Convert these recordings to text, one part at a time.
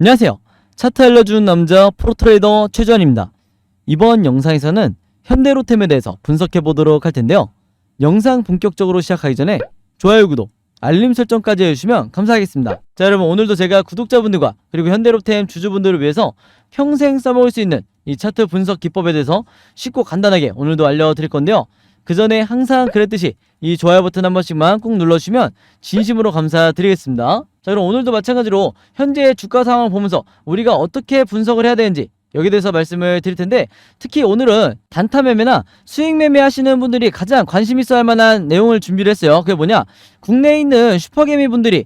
안녕하세요. 차트 알려주는 남자 프로트레이더 최주환입니다. 이번 영상에서는 현대로템에 대해서 분석해 보도록 할 텐데요. 영상 본격적으로 시작하기 전에 좋아요, 구독, 알림 설정까지 해주시면 감사하겠습니다. 자, 여러분, 오늘도 제가 구독자분들과 그리고 현대로템 주주분들을 위해서 평생 써먹을 수 있는 이 차트 분석 기법에 대해서 쉽고 간단하게 오늘도 알려드릴 건데요. 그 전에 항상 그랬듯이 이 좋아요 버튼 한 번씩만 꾹 눌러주시면 진심으로 감사드리겠습니다. 자, 그럼 오늘도 마찬가지로 현재의 주가 상황을 보면서 우리가 어떻게 분석을 해야 되는지 여기에 대해서 말씀을 드릴 텐데, 특히 오늘은 단타 매매나 수익 매매 하시는 분들이 가장 관심 있어 할 만한 내용을 준비를 했어요. 그게 뭐냐, 국내에 있는 슈퍼개미 분들이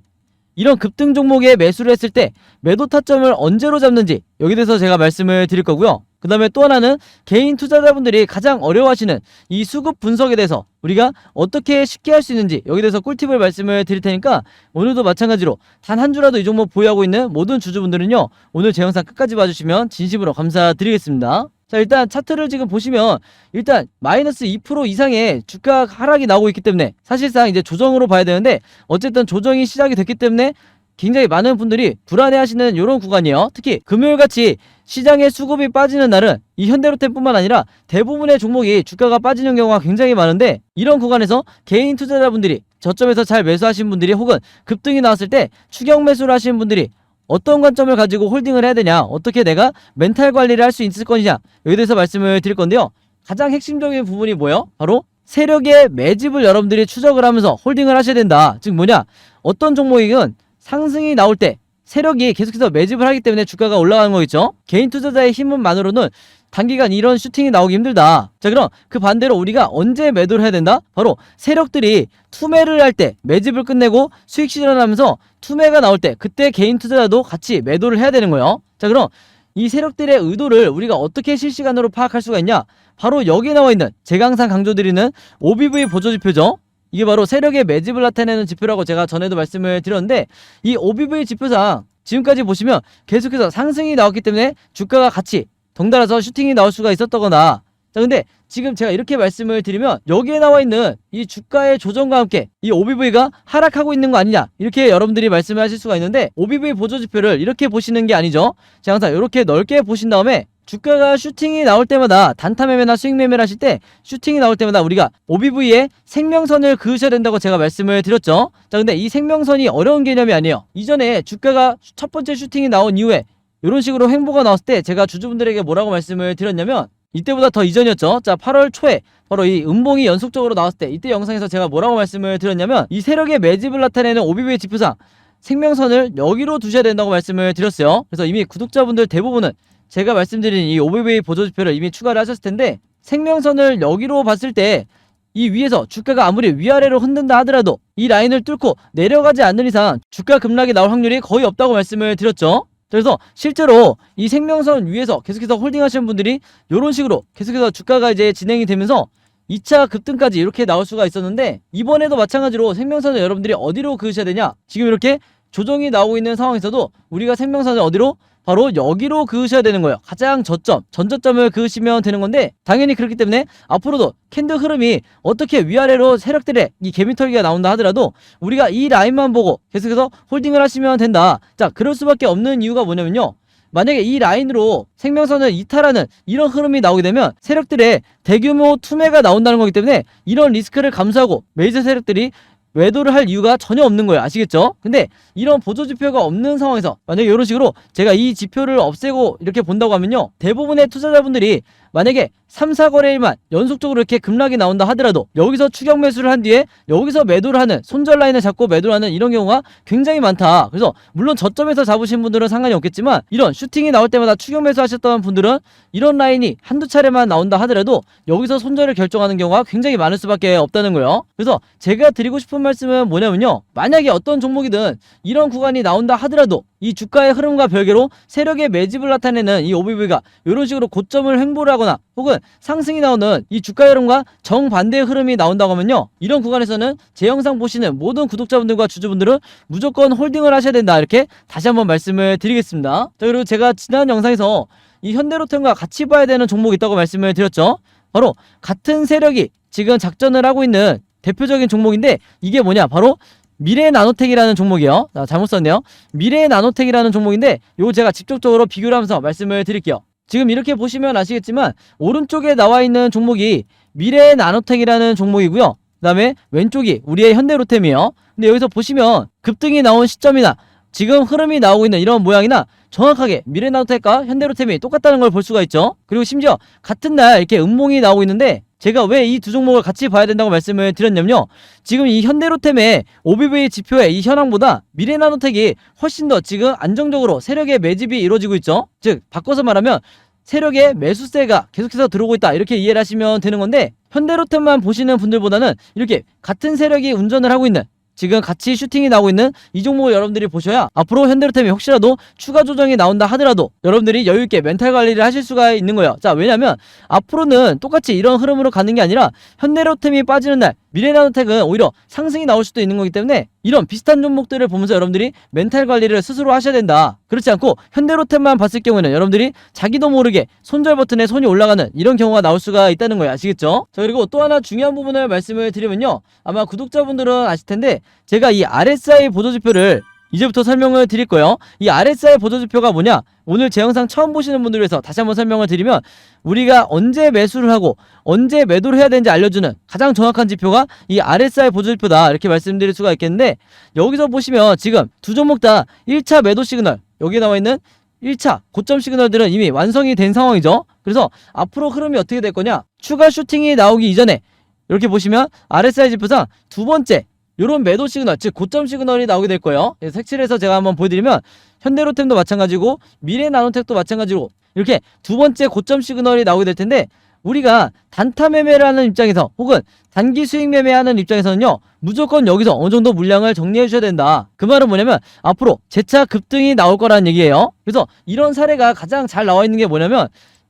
이런 급등 종목에 매수를 했을 때 매도 타점을 언제로 잡는지 여기에 대해서 제가 말씀을 드릴 거고요. 그 다음에 또 하나는 개인 투자자분들이 가장 어려워하시는 이 수급 분석에 대해서 우리가 어떻게 쉽게 할 수 있는지 여기에 대해서 꿀팁을 말씀을 드릴 테니까, 오늘도 마찬가지로 단 한 주라도 이 종목 보유하고 있는 모든 주주분들은요, 오늘 제 영상 끝까지 봐주시면 진심으로 감사드리겠습니다. 자, 일단 차트를 지금 보시면 일단 마이너스 2% 이상의 주가 하락이 나오고 있기 때문에 사실상 이제 조정으로 봐야 되는데, 어쨌든 조정이 시작이 됐기 때문에 굉장히 많은 분들이 불안해하시는 이런 구간이에요. 특히 금요일같이 시장의 수급이 빠지는 날은 이 현대로템뿐만 아니라 대부분의 종목이 주가가 빠지는 경우가 굉장히 많은데, 이런 구간에서 개인 투자자분들이 저점에서 잘 매수하신 분들이 혹은 급등이 나왔을 때 추격 매수를 하시는 분들이 어떤 관점을 가지고 홀딩을 해야 되냐, 어떻게 내가 멘탈 관리를 할 수 있을 것이냐, 여기에 대해서 말씀을 드릴 건데요. 가장 핵심적인 부분이 뭐예요? 바로 세력의 매집을 여러분들이 추적을 하면서 홀딩을 하셔야 된다. 즉 뭐냐, 어떤 종목이든 상승이 나올 때 세력이 계속해서 매집을 하기 때문에 주가가 올라가는 거겠죠. 개인 투자자의 힘만으로는 단기간 이런 슈팅이 나오기 힘들다. 자, 그럼 그 반대로 우리가 언제 매도를 해야 된다? 바로 세력들이 투매를 할 때 매집을 끝내고 수익 실현하면서 투매가 나올 때, 그때 개인 투자자도 같이 매도를 해야 되는 거예요. 자, 그럼 이 세력들의 의도를 우리가 어떻게 실시간으로 파악할 수가 있냐? 바로 여기 나와 있는, 제가 항상 강조드리는 OBV 보조지표죠. 이게 바로 세력의 매집을 나타내는 지표라고 제가 전에도 말씀을 드렸는데, 이 OBV 지표상 지금까지 보시면 계속해서 상승이 나왔기 때문에 주가가 같이 덩달아서 슈팅이 나올 수가 있었다거나, 자, 근데 지금 제가 이렇게 말씀을 드리면 여기에 나와 있는 이 주가의 조정과 함께 이 OBV가 하락하고 있는 거 아니냐, 이렇게 여러분들이 말씀을 하실 수가 있는데, OBV 보조지표를 이렇게 보시는 게 아니죠. 제가 항상 이렇게 넓게 보신 다음에 주가가 슈팅이 나올 때마다, 단타 매매나 수익 매매를 하실 때 슈팅이 나올 때마다 우리가 OBV에 생명선을 그으셔야 된다고 제가 말씀을 드렸죠. 자, 근데 이 생명선이 어려운 개념이 아니에요. 이전에 주가가 첫 번째 슈팅이 나온 이후에 이런 식으로 횡보가 나왔을 때 제가 주주분들에게 뭐라고 말씀을 드렸냐면, 이때보다 더 이전이었죠. 자, 8월 초에 바로 이 음봉이 연속적으로 나왔을 때, 이때 영상에서 제가 뭐라고 말씀을 드렸냐면, 이 세력의 매집을 나타내는 OBV 지표상 생명선을 여기로 두셔야 된다고 말씀을 드렸어요. 그래서 이미 구독자분들 대부분은 제가 말씀드린 이 OBV 보조지표를 이미 추가를 하셨을 텐데, 생명선을 여기로 봤을 때 이 위에서 주가가 아무리 위아래로 흔든다 하더라도 이 라인을 뚫고 내려가지 않는 이상 주가 급락이 나올 확률이 거의 없다고 말씀을 드렸죠. 그래서 실제로 이 생명선 위에서 계속해서 홀딩 하시는 분들이 이런 식으로 계속해서 주가가 이제 진행이 되면서 2차 급등까지 이렇게 나올 수가 있었는데, 이번에도 마찬가지로 생명선을 여러분들이 어디로 그으셔야 되냐, 지금 이렇게 조정이 나오고 있는 상황에서도 우리가 생명선을 어디로? 바로 여기로 그으셔야 되는 거예요. 가장 저점, 전저점을 그으시면 되는 건데, 당연히 그렇기 때문에 앞으로도 캔들 흐름이 어떻게 위아래로 세력들의 이 개미털기가 나온다 하더라도 우리가 이 라인만 보고 계속해서 홀딩을 하시면 된다. 자, 그럴 수밖에 없는 이유가 뭐냐면요, 만약에 이 라인으로 생명선을 이탈하는 이런 흐름이 나오게 되면 세력들의 대규모 투매가 나온다는 거기 때문에 이런 리스크를 감수하고 메이저 세력들이 매도를 할 이유가 전혀 없는 거예요. 아시겠죠? 근데 이런 보조지표가 없는 상황에서 만약에 이런 식으로 제가 이 지표를 없애고 이렇게 본다고 하면요, 대부분의 투자자분들이 만약에 3, 4거래일만 연속적으로 이렇게 급락이 나온다 하더라도 여기서 추격 매수를 한 뒤에 여기서 매도를 하는, 손절 라인을 잡고 매도를 하는 이런 경우가 굉장히 많다. 그래서 물론 저점에서 잡으신 분들은 상관이 없겠지만, 이런 슈팅이 나올 때마다 추격 매수 하셨던 분들은 이런 라인이 한두 차례만 나온다 하더라도 여기서 손절을 결정하는 경우가 굉장히 많을 수밖에 없다는 거예요. 그래서 제가 드리고 싶은 말씀은 뭐냐면요, 만약에 어떤 종목이든 이런 구간이 나온다 하더라도 이 주가의 흐름과 별개로 세력의 매집을 나타내는 이 OBV가 이런 식으로 고점을 횡보를 하거나 혹은 상승이 나오는 이 주가 흐름과 정반대의 흐름이 나온다고 하면요, 이런 구간에서는 제 영상 보시는 모든 구독자분들과 주주분들은 무조건 홀딩을 하셔야 된다, 이렇게 다시 한번 말씀을 드리겠습니다. 자, 그리고 제가 지난 영상에서 이 현대로템과 같이 봐야 되는 종목이 있다고 말씀을 드렸죠. 바로 같은 세력이 지금 작전을 하고 있는 대표적인 종목인데, 이게 뭐냐, 바로 미래나노텍이라는 종목이요. 잘못 썼네요. 미래나노텍이라는 종목인데 요거 제가 직접적으로 비교를 하면서 말씀을 드릴게요. 지금 이렇게 보시면 아시겠지만 오른쪽에 나와 있는 종목이 미래나노텍이라는 종목이고요. 그 다음에 왼쪽이 우리의 현대로템이에요. 근데 여기서 보시면 급등이 나온 시점이나 지금 흐름이 나오고 있는 이런 모양이나 정확하게 미래나노텍과 현대로템이 똑같다는 걸 볼 수가 있죠. 그리고 심지어 같은 날 이렇게 음봉이 나오고 있는데 제가 왜 이 두 종목을 같이 봐야 된다고 말씀을 드렸냐면요. 지금 이 현대로템의 OBV 지표의 이 현황보다 미래나노텍이 훨씬 더 지금 안정적으로 세력의 매집이 이루어지고 있죠. 즉 바꿔서 말하면 세력의 매수세가 계속해서 들어오고 있다, 이렇게 이해를 하시면 되는 건데, 현대로템만 보시는 분들보다는 이렇게 같은 세력이 운전을 하고 있는, 지금 같이 슈팅이 나오고 있는 이 종목을 여러분들이 보셔야 앞으로 현대로템이 혹시라도 추가 조정이 나온다 하더라도 여러분들이 여유있게 멘탈 관리를 하실 수가 있는 거예요. 자, 왜냐면 앞으로는 똑같이 이런 흐름으로 가는 게 아니라 현대로템이 빠지는 날 미래나노텍은 오히려 상승이 나올 수도 있는 거기 때문에 이런 비슷한 종목들을 보면서 여러분들이 멘탈 관리를 스스로 하셔야 된다. 그렇지 않고 현대로템만 봤을 경우에는 여러분들이 자기도 모르게 손절 버튼에 손이 올라가는 이런 경우가 나올 수가 있다는 거예요. 아시겠죠? 자, 그리고 또 하나 중요한 부분을 말씀을 드리면요, 아마 구독자분들은 아실 텐데 제가 이 RSI 보조지표를 이제부터 설명을 드릴 거예요. 이 RSI 보조지표가 뭐냐? 오늘 제 영상 처음 보시는 분들을 위해서 다시 한번 설명을 드리면, 우리가 언제 매수를 하고 언제 매도를 해야 되는지 알려주는 가장 정확한 지표가 이 RSI 보조지표다, 이렇게 말씀드릴 수가 있겠는데, 여기서 보시면 지금 두 종목 다 1차 매도 시그널, 여기에 나와 있는 1차 고점 시그널들은 이미 완성이 된 상황이죠. 그래서 앞으로 흐름이 어떻게 될 거냐? 추가 슈팅이 나오기 이전에 이렇게 보시면 RSI 지표상 두 번째 요런 매도 시그널, 즉 고점 시그널이 나오게 될 거예요. 색칠해서 제가 한번 보여드리면 현대로템도 마찬가지고 미래나노텍도 마찬가지고 이렇게 두 번째 고점 시그널이 나오게 될 텐데, 우리가 단타 매매를 하는 입장에서 혹은 단기 수익 매매하는 입장에서는요, 무조건 여기서 어느 정도 물량을 정리해 주셔야 된다. 그 말은 뭐냐면 앞으로 재차 급등이 나올 거라는 얘기예요. 그래서 이런 사례가 가장 잘 나와 있는 게 뭐냐면,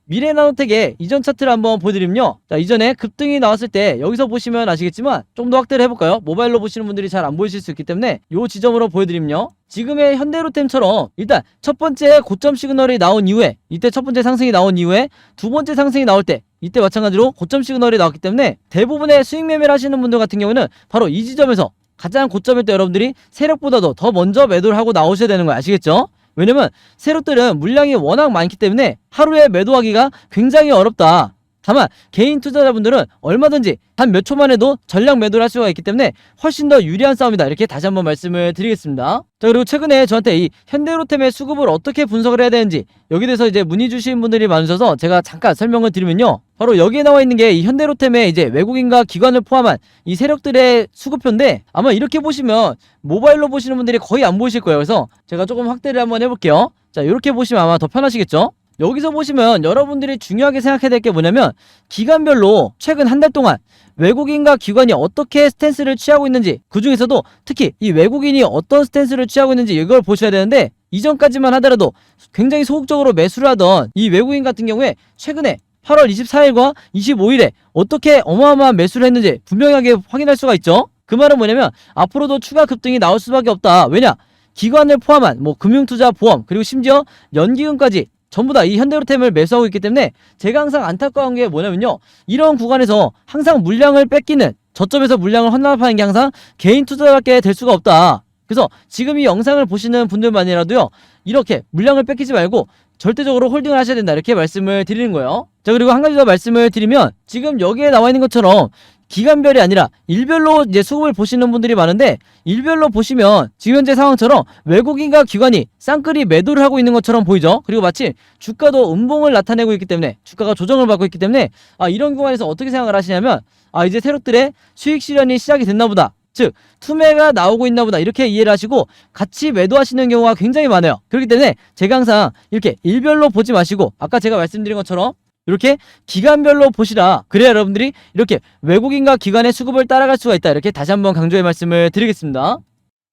미래나노텍의 이전 차트를 한번 보여드리면요, 자, 이전에 급등이 나왔을 때 여기서 보시면 아시겠지만 좀 더 확대를 해볼까요? 모바일로 보시는 분들이 잘 안 보이실 수 있기 때문에 이 지점으로 보여드리면요, 지금의 현대로템처럼 일단 첫 번째 고점 시그널이 나온 이후에, 이때 첫 번째 상승이 나온 이후에 두 번째 상승이 나올 때 이때 마찬가지로 고점 시그널이 나왔기 때문에 대부분의 수익 매매를 하시는 분들 같은 경우는 바로 이 지점에서 가장 고점일 때 여러분들이 세력보다도 더 먼저 매도를 하고 나오셔야 되는 거 아시겠죠? 왜냐면 세력들은 물량이 워낙 많기 때문에 하루에 매도하기가 굉장히 어렵다. 다만 개인 투자자분들은 얼마든지 한 몇 초만 해도 전량 매도를 할 수가 있기 때문에 훨씬 더 유리한 싸움이다, 이렇게 다시 한번 말씀을 드리겠습니다. 자, 그리고 최근에 저한테 이 현대로템의 수급을 어떻게 분석을 해야 되는지 여기에 대해서 이제 문의 주신 분들이 많으셔서 제가 잠깐 설명을 드리면요, 바로 여기에 나와 있는 게 이 현대로템의 이제 외국인과 기관을 포함한 이 세력들의 수급표인데, 아마 이렇게 보시면 모바일로 보시는 분들이 거의 안 보이실 거예요. 그래서 제가 조금 확대를 한번 해볼게요. 자, 이렇게 보시면 아마 더 편하시겠죠? 여기서 보시면 여러분들이 중요하게 생각해야 될 게 뭐냐면, 기간별로 최근 한 달 동안 외국인과 기관이 어떻게 스탠스를 취하고 있는지, 그 중에서도 특히 이 외국인이 어떤 스탠스를 취하고 있는지 이걸 보셔야 되는데, 이전까지만 하더라도 굉장히 소극적으로 매수를 하던 이 외국인 같은 경우에 최근에 8월 24일과 25일에 어떻게 어마어마한 매수를 했는지 분명하게 확인할 수가 있죠. 그 말은 뭐냐면 앞으로도 추가 급등이 나올 수밖에 없다. 왜냐? 기관을 포함한 뭐 금융투자, 보험, 그리고 심지어 연기금까지 전부 다 이 현대로템을 매수하고 있기 때문에 제가 항상 안타까운 게 뭐냐면요, 이런 구간에서 항상 물량을 뺏기는, 저점에서 물량을 헌납하는 게 항상 개인 투자자밖에 될 수가 없다. 그래서 지금 이 영상을 보시는 분들만이라도요, 이렇게 물량을 뺏기지 말고 절대적으로 홀딩을 하셔야 된다, 이렇게 말씀을 드리는 거예요. 자, 그리고 한 가지 더 말씀을 드리면, 지금 여기에 나와 있는 것처럼 기간별이 아니라 일별로 이제 수급을 보시는 분들이 많은데, 일별로 보시면 지금 현재 상황처럼 외국인과 기관이 쌍끌이 매도를 하고 있는 것처럼 보이죠. 그리고 마침 주가도 음봉을 나타내고 있기 때문에, 주가가 조정을 받고 있기 때문에 이런 구간에서 어떻게 생각을 하시냐면, 이제 세력들의 수익 실현이 시작이 됐나 보다, 즉 투매가 나오고 있나 보다, 이렇게 이해를 하시고 같이 매도하시는 경우가 굉장히 많아요. 그렇기 때문에 제가 항상 이렇게 일별로 보지 마시고 아까 제가 말씀드린 것처럼 이렇게 기간별로 보시라. 그래야 여러분들이 이렇게 외국인과 기관의 수급을 따라갈 수가 있다, 이렇게 다시 한번 강조의 말씀을 드리겠습니다.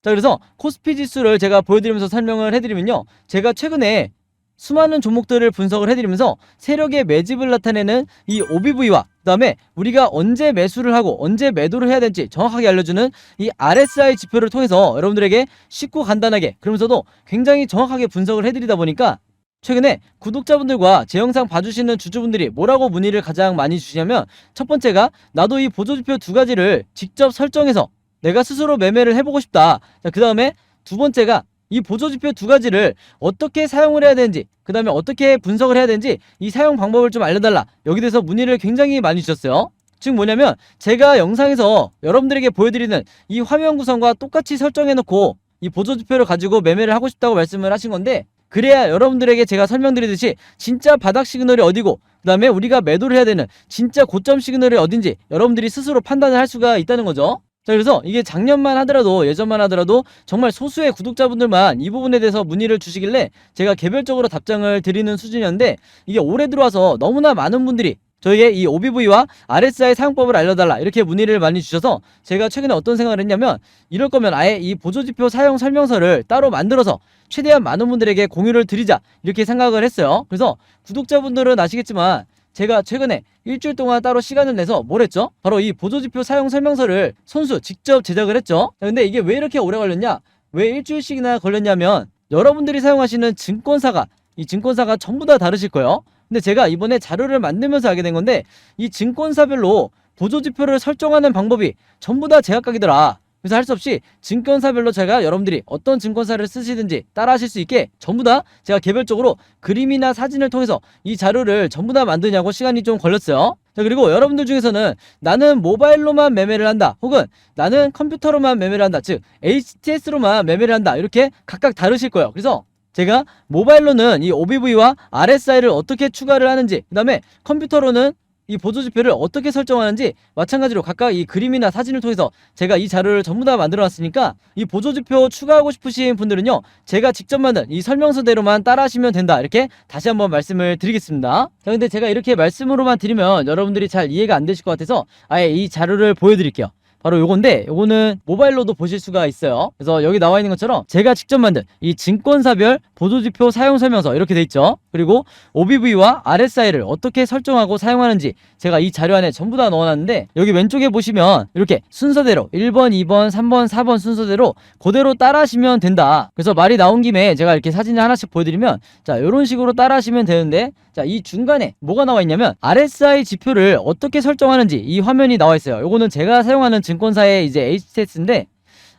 자, 그래서 코스피 지수를 제가 보여드리면서 설명을 해드리면요, 제가 최근에 수많은 종목들을 분석을 해드리면서 세력의 매집을 나타내는 이 OBV와 그 다음에 우리가 언제 매수를 하고 언제 매도를 해야 될지 정확하게 알려주는 이 RSI 지표를 통해서 여러분들에게 쉽고 간단하게, 그러면서도 굉장히 정확하게 분석을 해드리다 보니까 최근에 구독자분들과 제 영상 봐주시는 주주분들이 뭐라고 문의를 가장 많이 주시냐면, 첫 번째가 나도 이 보조지표 두 가지를 직접 설정해서 내가 스스로 매매를 해보고 싶다. 자, 그 다음에 두 번째가 이 보조지표 두 가지를 어떻게 사용을 해야 되는지, 그 다음에 어떻게 분석을 해야 되는지 이 사용 방법을 좀 알려달라. 여기 대해서 문의를 굉장히 많이 주셨어요. 즉 뭐냐면 제가 영상에서 여러분들에게 보여드리는 이 화면 구성과 똑같이 설정해놓고 이 보조지표를 가지고 매매를 하고 싶다고 말씀을 하신 건데, 그래야 여러분들에게 제가 설명드리듯이 진짜 바닥 시그널이 어디고 그 다음에 우리가 매도를 해야 되는 진짜 고점 시그널이 어딘지 여러분들이 스스로 판단을 할 수가 있다는 거죠. 자, 그래서 이게 작년만 하더라도, 예전만 하더라도 정말 소수의 구독자분들만 이 부분에 대해서 문의를 주시길래 제가 개별적으로 답장을 드리는 수준이었는데, 이게 올해 들어와서 너무나 많은 분들이 저에게 이 OBV와 RSI 사용법을 알려달라 이렇게 문의를 많이 주셔서 제가 최근에 어떤 생각을 했냐면, 이럴 거면 아예 이 보조지표 사용 설명서를 따로 만들어서 최대한 많은 분들에게 공유를 드리자 이렇게 생각을 했어요. 그래서 구독자분들은 아시겠지만 제가 최근에 일주일 동안 따로 시간을 내서 뭘 했죠? 바로 이 보조지표 사용 설명서를 손수 직접 제작을 했죠. 근데 이게 왜 이렇게 오래 걸렸냐? 왜 일주일씩이나 걸렸냐면, 여러분들이 사용하시는 증권사가, 이 증권사가 전부 다 다르실 거예요. 근데 제가 이번에 자료를 만들면서 알게 된 건데, 이 증권사별로 보조지표를 설정하는 방법이 전부 다 제각각이더라. 그래서 할 수 없이 증권사별로 제가 여러분들이 어떤 증권사를 쓰시든지 따라 하실 수 있게 전부 다 제가 개별적으로 그림이나 사진을 통해서 이 자료를 전부 다 만드냐고 시간이 좀 걸렸어요. 자, 그리고 여러분들 중에서는 나는 모바일로만 매매를 한다, 혹은 나는 컴퓨터로만 매매를 한다, 즉 HTS로만 매매를 한다, 이렇게 각각 다르실 거예요. 그래서 제가 모바일로는 이 OBV와 RSI를 어떻게 추가를 하는지, 그 다음에 컴퓨터로는 이 보조지표를 어떻게 설정하는지 마찬가지로 각각 이 그림이나 사진을 통해서 제가 이 자료를 전부 다 만들어 놨으니까, 이 보조지표 추가하고 싶으신 분들은요 제가 직접 만든 이 설명서대로만 따라 하시면 된다, 이렇게 다시 한번 말씀을 드리겠습니다. 자, 근데 제가 이렇게 말씀으로만 드리면 여러분들이 잘 이해가 안 되실 것 같아서 아예 이 자료를 보여드릴게요. 바로 요건데, 요거는 모바일로도 보실 수가 있어요. 그래서 여기 나와 있는 것처럼 제가 직접 만든 이 증권사별 보조지표 사용 설명서 이렇게 돼 있죠. 그리고 OBV와 RSI를 어떻게 설정하고 사용하는지 제가 이 자료 안에 전부 다 넣어놨는데, 여기 왼쪽에 보시면 이렇게 순서대로 1번, 2번, 3번, 4번 순서대로 그대로 따라 하시면 된다. 그래서 말이 나온 김에 제가 이렇게 사진을 하나씩 보여드리면, 자, 이런 식으로 따라 하시면 되는데, 자, 이 중간에 뭐가 나와 있냐면 RSI 지표를 어떻게 설정하는지 이 화면이 나와 있어요. 요거는 제가 사용하는 증권사의 이제 HTS인데,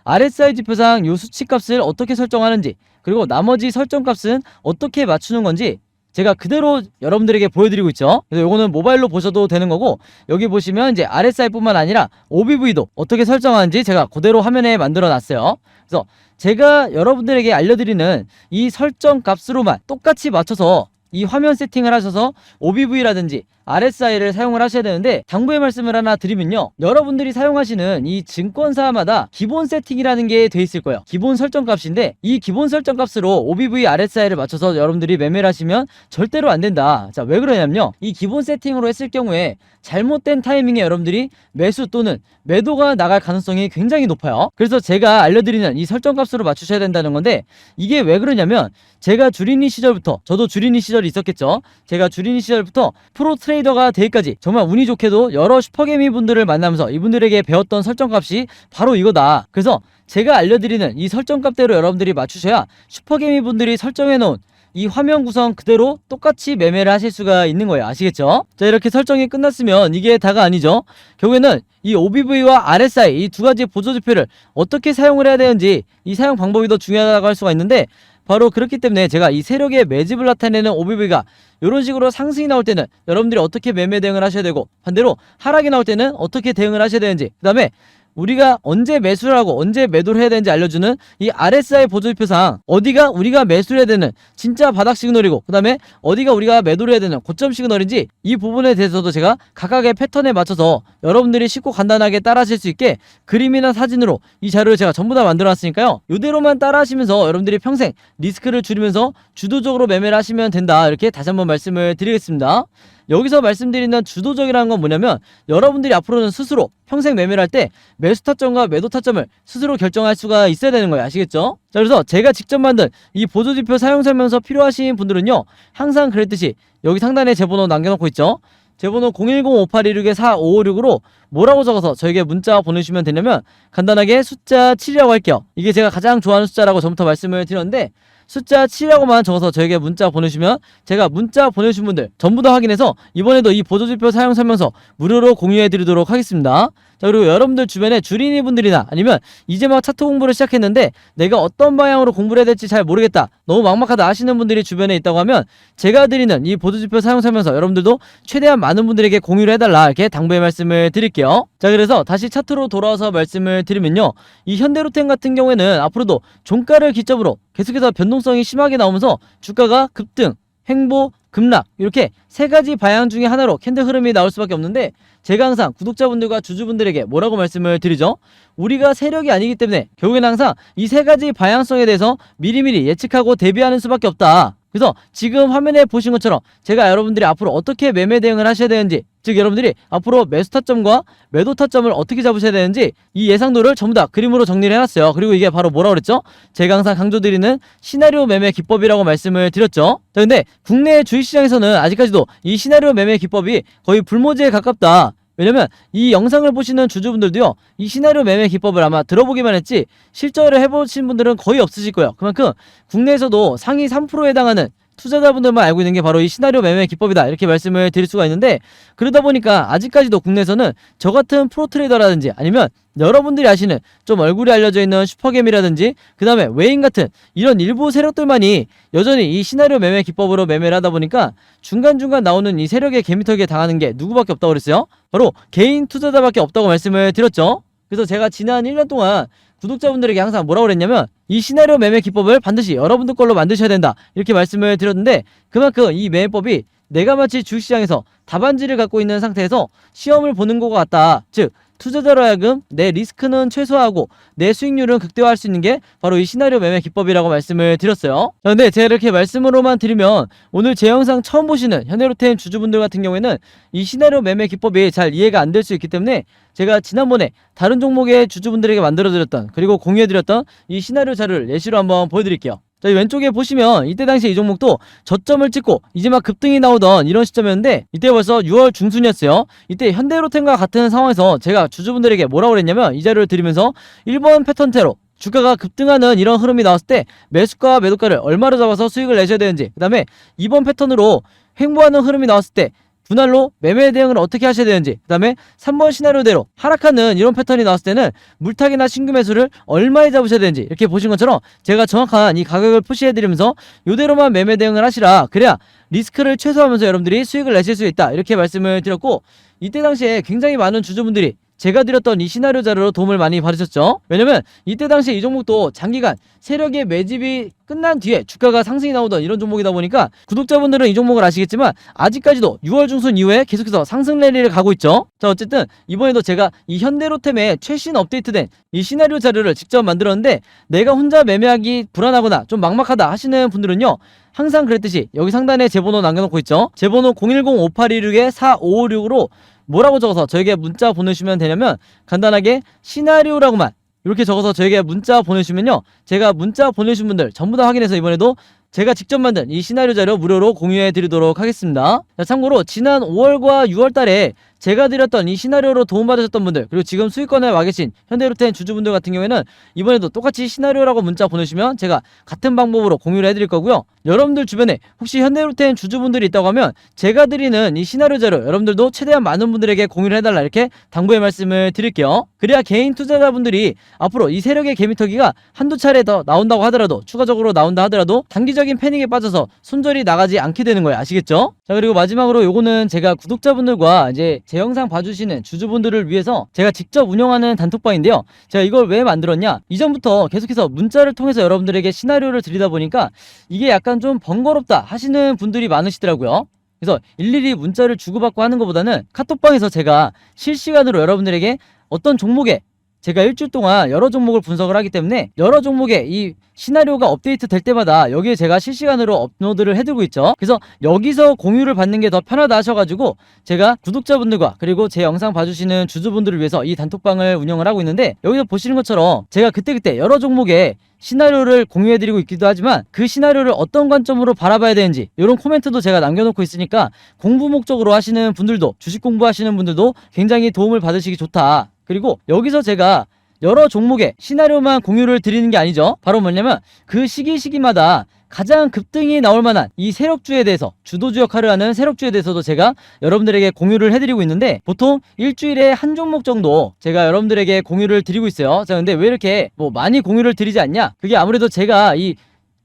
RSI 지표상 요 수치값을 어떻게 설정하는지, 그리고 나머지 설정값은 어떻게 맞추는 건지 제가 그대로 여러분들에게 보여드리고 있죠. 그래서 요거는 모바일로 보셔도 되는 거고, 여기 보시면 이제 RSI 뿐만 아니라 OBV도 어떻게 설정하는지 제가 그대로 화면에 만들어 놨어요. 그래서 제가 여러분들에게 알려드리는 이 설정 값으로만 똑같이 맞춰서 이 화면 세팅을 하셔서 OBV라든지 RSI를 사용을 하셔야 되는데, 당부의 말씀을 하나 드리면요, 여러분들이 사용하시는 이 증권사마다 기본 세팅이라는 게 돼 있을 거예요. 기본 설정 값인데, 이 기본 설정 값으로 OBV, RSI를 맞춰서 여러분들이 매매를 하시면 절대로 안 된다. 자, 왜 그러냐면요, 이 기본 세팅으로 했을 경우에 잘못된 타이밍에 여러분들이 매수 또는 매도가 나갈 가능성이 굉장히 높아요. 그래서 제가 알려드리는 이 설정 값으로 맞추셔야 된다는 건데, 이게 왜 그러냐면, 제가 주린이 시절부터, 저도 주린이 시절이 있었겠죠. 제가 주린이 시절부터 프로 트레이더가 되기까지 정말 운이 좋게도 여러 슈퍼개미 분들을 만나면서 이분들에게 배웠던 설정값이 바로 이거다. 그래서 제가 알려드리는 이 설정값대로 여러분들이 맞추셔야 슈퍼개미 분들이 설정해놓은 이 화면 구성 그대로 똑같이 매매를 하실 수가 있는 거예요. 아시겠죠? 자, 이렇게 설정이 끝났으면 이게 다가 아니죠. 결국에는 이 OBV와 RSI 이 두 가지 보조지표를 어떻게 사용을 해야 되는지, 이 사용 방법이 더 중요하다고 할 수가 있는데, 바로 그렇기 때문에 제가 이 세력의 매집을 나타내는 OBV가 이런 식으로 상승이 나올 때는 여러분들이 어떻게 매매 대응을 하셔야 되고, 반대로 하락이 나올 때는 어떻게 대응을 하셔야 되는지, 그 다음에 우리가 언제 매수를 하고 언제 매도를 해야 되는지 알려주는 이 RSI 보조지표상 어디가 우리가 매수를 해야 되는 진짜 바닥 시그널이고, 그 다음에 어디가 우리가 매도를 해야 되는 고점 시그널인지, 이 부분에 대해서도 제가 각각의 패턴에 맞춰서 여러분들이 쉽고 간단하게 따라 하실 수 있게 그림이나 사진으로 이 자료를 제가 전부 다 만들어 놨으니까요, 이대로만 따라 하시면서 여러분들이 평생 리스크를 줄이면서 주도적으로 매매를 하시면 된다, 이렇게 다시 한번 말씀을 드리겠습니다. 여기서 말씀드리는 주도적이라는 건 뭐냐면, 여러분들이 앞으로는 스스로 평생 매매를 할 때 매수 타점과 매도 타점을 스스로 결정할 수가 있어야 되는 거예요. 아시겠죠? 자, 그래서 제가 직접 만든 이 보조지표 사용 설명서 필요하신 분들은요, 항상 그랬듯이 여기 상단에 제 번호 남겨놓고 있죠. 제 번호 010-5816-4556으로 뭐라고 적어서 저에게 문자 보내주시면 되냐면, 간단하게 숫자 7이라고 할게요. 이게 제가 가장 좋아하는 숫자라고 전부터 말씀을 드렸는데, 숫자 7이라고만 적어서 저에게 문자 보내주시면 제가 문자 보내주신 분들 전부 다 확인해서 이번에도 이 보조지표 사용 설명서 무료로 공유해 드리도록 하겠습니다. 자, 그리고 여러분들 주변에 주린이 분들이나 아니면 이제 막 차트 공부를 시작했는데 내가 어떤 방향으로 공부를 해야 될지 잘 모르겠다, 너무 막막하다 하시는 분들이 주변에 있다고 하면 제가 드리는 이 보조지표 사용하면서 여러분들도 최대한 많은 분들에게 공유를 해달라 이렇게 당부의 말씀을 드릴게요. 자, 그래서 다시 차트로 돌아와서 말씀을 드리면요, 이 현대로템 같은 경우에는 앞으로도 종가를 기점으로 계속해서 변동성이 심하게 나오면서 주가가 급등, 횡보, 급락 이렇게 세 가지 방향 중에 하나로 캔들 흐름이 나올 수밖에 없는데, 제가 항상 구독자분들과 주주분들에게 뭐라고 말씀을 드리죠? 우리가 세력이 아니기 때문에 결국에는 항상 이 세 가지 방향성에 대해서 미리미리 예측하고 대비하는 수밖에 없다. 그래서 지금 화면에 보신 것처럼 제가 여러분들이 앞으로 어떻게 매매 대응을 하셔야 되는지, 즉 여러분들이 앞으로 매수 타점과 매도 타점을 어떻게 잡으셔야 되는지 이 예상도를 전부 다 그림으로 정리를 해놨어요. 그리고 이게 바로 뭐라고 그랬죠? 제가 항상 강조드리는 시나리오 매매 기법이라고 말씀을 드렸죠. 자, 근데 국내 주식시장에서는 아직까지도 이 시나리오 매매 기법이 거의 불모지에 가깝다. 왜냐면 이 영상을 보시는 주주분들도요, 이 시나리오 매매 기법을 아마 들어보기만 했지 실전을 해보신 분들은 거의 없으실 거예요. 그만큼 국내에서도 상위 3%에 해당하는 투자자분들만 알고 있는 게 바로 이 시나리오 매매 기법이다 이렇게 말씀을 드릴 수가 있는데, 그러다 보니까 아직까지도 국내에서는 저 같은 프로트레이더라든지 아니면 여러분들이 아시는 좀 얼굴이 알려져 있는 슈퍼겜이라든지 그 다음에 외인 같은 이런 일부 세력들만이 여전히 이 시나리오 매매 기법으로 매매를 하다 보니까 중간중간 나오는 이 세력의 개미털기에 당하는 게 누구밖에 없다고 그랬어요? 바로 개인 투자자밖에 없다고 말씀을 드렸죠. 그래서 제가 지난 1년 동안 구독자분들에게 항상 뭐라고 그랬냐면 이 시나리오 매매 기법을 반드시 여러분들 걸로 만드셔야 된다 이렇게 말씀을 드렸는데, 그만큼 이 매매법이 내가 마치 주식시장에서 답안지를 갖고 있는 상태에서 시험을 보는 것과 같다. 즉 투자자로 하여금 내 리스크는 최소화하고 내 수익률은 극대화할 수 있는 게 바로 이 시나리오 매매 기법이라고 말씀을 드렸어요. 자, 근데 제가 이렇게 말씀으로만 드리면 오늘 제 영상 처음 보시는 현대로템 주주분들 같은 경우에는 이 시나리오 매매 기법이 잘 이해가 안 될 수 있기 때문에 제가 지난번에 다른 종목의 주주분들에게 만들어드렸던 그리고 공유해드렸던 이 시나리오 자료를 예시로 한번 보여드릴게요. 자, 이 왼쪽에 보시면 이때 당시에 이 종목도 저점을 찍고 이제 막 급등이 나오던 이런 시점이었는데 이때 벌써 6월 중순이었어요. 이때 현대로템과 같은 상황에서 제가 주주분들에게 뭐라고 그랬냐면 이 자료를 드리면서 1번 패턴대로 주가가 급등하는 이런 흐름이 나왔을 때 매수가와 매도가를 얼마로 잡아서 수익을 내셔야 되는지, 그 다음에 2번 패턴으로 횡보하는 흐름이 나왔을 때 분할로 매매 대응을 어떻게 하셔야 되는지, 그 다음에 3번 시나리오대로 하락하는 이런 패턴이 나왔을 때는 물타기나 신규 매수를 얼마에 잡으셔야 되는지 이렇게 보신 것처럼 제가 정확한 이 가격을 푸시해드리면서 이대로만 매매 대응을 하시라, 그래야 리스크를 최소화하면서 여러분들이 수익을 내실 수 있다 이렇게 말씀을 드렸고, 이때 당시에 굉장히 많은 주주분들이 제가 드렸던 이 시나리오 자료로 도움을 많이 받으셨죠. 왜냐면 이때 당시에 이 종목도 장기간 세력의 매집이 끝난 뒤에 주가가 상승이 나오던 이런 종목이다 보니까 구독자분들은 이 종목을 아시겠지만 아직까지도 6월 중순 이후에 계속해서 상승 랠리를 가고 있죠. 자, 어쨌든 이번에도 제가 이 현대로템의 최신 업데이트된 이 시나리오 자료를 직접 만들었는데, 내가 혼자 매매하기 불안하거나 좀 막막하다 하시는 분들은요, 항상 그랬듯이 여기 상단에 제 번호 남겨놓고 있죠. 제 번호 010-5816-4556으로 뭐라고 적어서 저에게 문자 보내주시면 되냐면 간단하게 시나리오라고만 이렇게 적어서 저에게 문자 보내주시면요, 제가 문자 보내주신 분들 전부 다 확인해서 이번에도 제가 직접 만든 이 시나리오 자료 무료로 공유해 드리도록 하겠습니다. 자, 참고로 지난 5월과 6월 달에 제가 드렸던 이 시나리오로 도움받으셨던 분들, 그리고 지금 수익권에 와 계신 현대로템 주주분들 같은 경우에는 이번에도 똑같이 시나리오라고 문자 보내주시면 제가 같은 방법으로 공유를 해드릴 거고요. 여러분들 주변에 혹시 현대로템 주주분들이 있다고 하면 제가 드리는 이 시나리오 자료 여러분들도 최대한 많은 분들에게 공유를 해달라 이렇게 당부의 말씀을 드릴게요. 그래야 개인 투자자분들이 앞으로 이 세력의 개미터기가 한두 차례 더 나온다고 하더라도, 추가적으로 나온다 하더라도 단기적인 패닉에 빠져서 손절이 나가지 않게 되는 거예요. 아시겠죠? 자, 그리고 마지막으로 요거는 제가 구독자분들과 이제 제 영상 봐주시는 주주분들을 위해서 제가 직접 운영하는 단톡방인데요, 제가 이걸 왜 만들었냐, 이전부터 계속해서 문자를 통해서 여러분들에게 시나리오를 드리다 보니까 이게 약간 좀 번거롭다 하시는 분들이 많으시더라고요. 그래서 일일이 문자를 주고받고 하는 것보다는 카톡방에서 제가 실시간으로 여러분들에게 어떤 종목에 제가 일주일 동안 여러 종목을 분석을 하기 때문에 여러 종목의 이 시나리오가 업데이트 될 때마다 여기에 제가 실시간으로 업로드를 해두고 있죠. 그래서 여기서 공유를 받는 게 더 편하다 하셔가지고 제가 구독자분들과 그리고 제 영상 봐주시는 주주분들을 위해서 이 단톡방을 운영을 하고 있는데, 여기서 보시는 것처럼 제가 그때그때 여러 종목의 시나리오를 공유해드리고 있기도 하지만 그 시나리오를 어떤 관점으로 바라봐야 되는지 이런 코멘트도 제가 남겨놓고 있으니까 공부 목적으로 하시는 분들도, 주식 공부하시는 분들도 굉장히 도움을 받으시기 좋다. 그리고 여기서 제가 여러 종목의 시나리오만 공유를 드리는 게 아니죠. 바로 뭐냐면 그 시기마다 가장 급등이 나올 만한 이 세력주에 대해서, 주도주 역할을 하는 세력주에 대해서도 제가 여러분들에게 공유를 해드리고 있는데, 보통 일주일에 한 종목 정도 제가 여러분들에게 공유를 드리고 있어요. 자, 근데 왜 이렇게 뭐 많이 공유를 드리지 않냐? 그게 아무래도 제가 이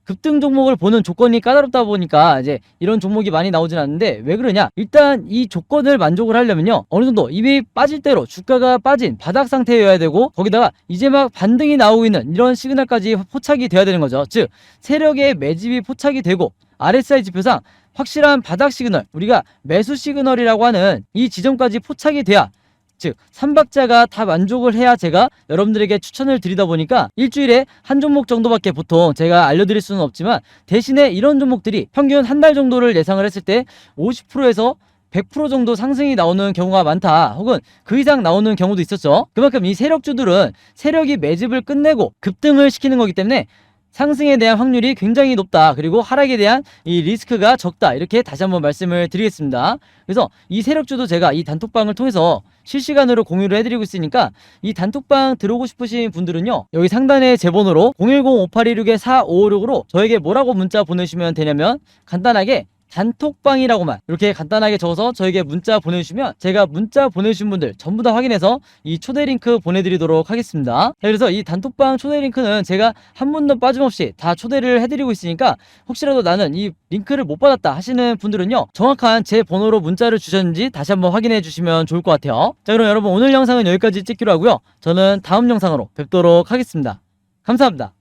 급등 종목을 보는 조건이 까다롭다 보니까 이제 이런 종목이 많이 나오진 않는데, 왜 그러냐? 일단 이 조건을 만족을 하려면요, 어느 정도 이미 빠질 대로 주가가 빠진 바닥 상태여야 되고, 거기다가 이제 막 반등이 나오고 있는 이런 시그널까지 포착이 돼야 되는 거죠. 즉 세력의 매집이 포착이 되고 RSI 지표상 확실한 바닥 시그널, 우리가 매수 시그널이라고 하는 이 지점까지 포착이 돼야, 즉 3박자가 다 만족을 해야 제가 여러분들에게 추천을 드리다 보니까 일주일에 한 종목 정도밖에 보통 제가 알려드릴 수는 없지만, 대신에 이런 종목들이 평균 한 달 정도를 예상을 했을 때 50%에서 100% 정도 상승이 나오는 경우가 많다, 혹은 그 이상 나오는 경우도 있었죠. 그만큼 이 세력주들은 세력이 매집을 끝내고 급등을 시키는 거기 때문에 상승에 대한 확률이 굉장히 높다, 그리고 하락에 대한 이 리스크가 적다, 이렇게 다시 한번 말씀을 드리겠습니다. 그래서 이 세력주도 제가 이 단톡방을 통해서 실시간으로 공유를 해드리고 있으니까, 이 단톡방 들어오고 싶으신 분들은요, 여기 상단에 제 번호로 010-5826-4556으로 저에게 뭐라고 문자 보내주시면 되냐면, 간단하게 단톡방이라고만 이렇게 간단하게 적어서 저에게 문자 보내주시면, 제가 문자 보내주신 분들 전부 다 확인해서 이 초대 링크 보내드리도록 하겠습니다. 그래서 이 단톡방 초대 링크는 제가 한 분도 빠짐없이 다 초대를 해드리고 있으니까, 혹시라도 나는 이 링크를 못 받았다 하시는 분들은요, 정확한 제 번호로 문자를 주셨는지 다시 한번 확인해 주시면 좋을 것 같아요. 자, 그럼 여러분 오늘 영상은 여기까지 찍기로 하고요, 저는 다음 영상으로 뵙도록 하겠습니다. 감사합니다.